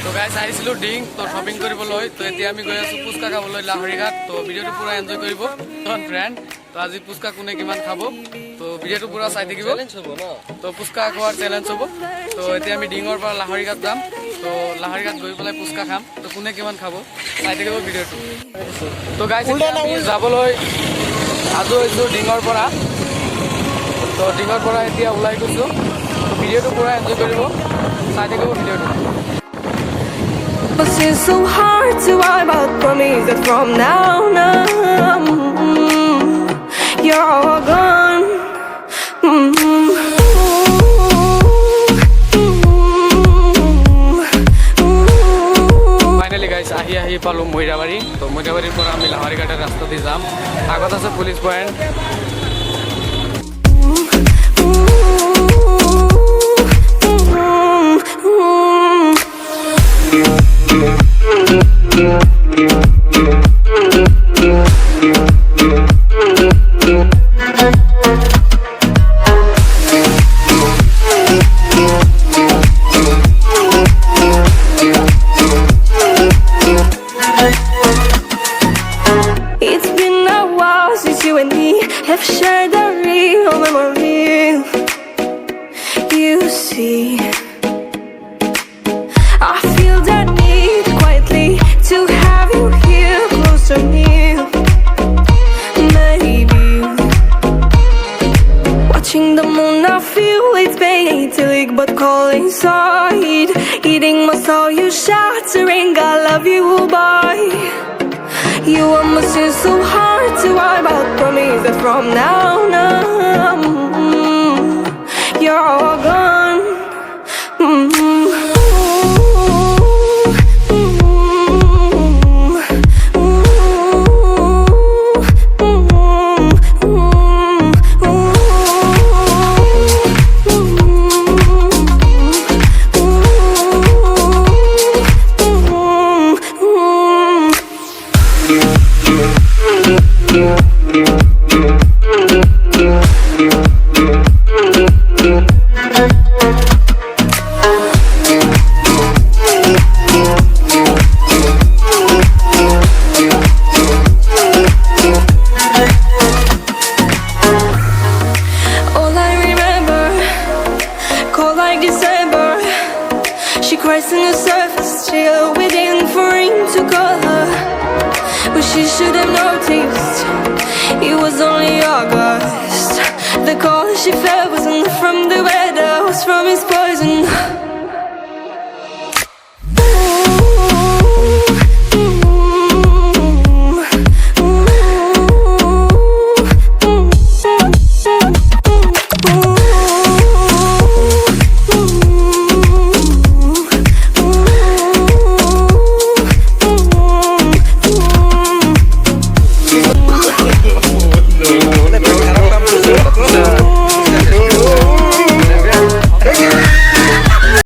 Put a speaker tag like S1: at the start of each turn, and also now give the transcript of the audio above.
S1: তো গাইজ আহিছিলোঁ ডিং তো শ্বপিং কৰিবলৈ তো এতিয়া আমি গৈ আছোঁ পুচকা খাবলৈ লাহৰীঘাট তো ভিডিঅ'টো পূৰা এনজয় কৰিব ফ্ৰেণ্ড তো আজি পুচকা কোনে কিমান খাব তো ভিডিঅ'টো পূৰা চাই থাকিব তো পুচকা খোৱাৰ চেলেঞ্জ হ'ব তো এতিয়া আমি ডিঙৰ পৰা লাহৰীঘাট যাম তো লাহৰীঘাট গৈ পেলাই পুচকা খাম তো কোনে কিমান খাব চাই থাকিব ভিডিঅ'টো তো গাইজ আমি যাবলৈ সাজু হৈছোঁ ডিঙৰ পৰা তো ডিঙৰ পৰা এতিয়া ওলাই গৈছোঁ তো ভিডিঅ'টো পূৰা এনজয় কৰিব চাই থাকিব ভিডিঅ'টো
S2: It's so hard to wipe out promise that from now on you're all gone.
S1: Finally guys, ahi palu Moirabari. So Moirabari pora ami Laharighat rasta di jam. Agot ase police point.
S2: It's been a while since you and me have shared a real memory. You see, I feel the need quietly to have you here close to me. Maybe watching the moon, I feel it's painting, but cold inside. Eating my soul, you shattering. I love you, boy. You almost seem so hard to wipe out promise that from now on you're all gone. She cries on the surface, still waiting for him to call her. But she should have noticed it was only August. The call she felt wasn't from the weather, was from his poison.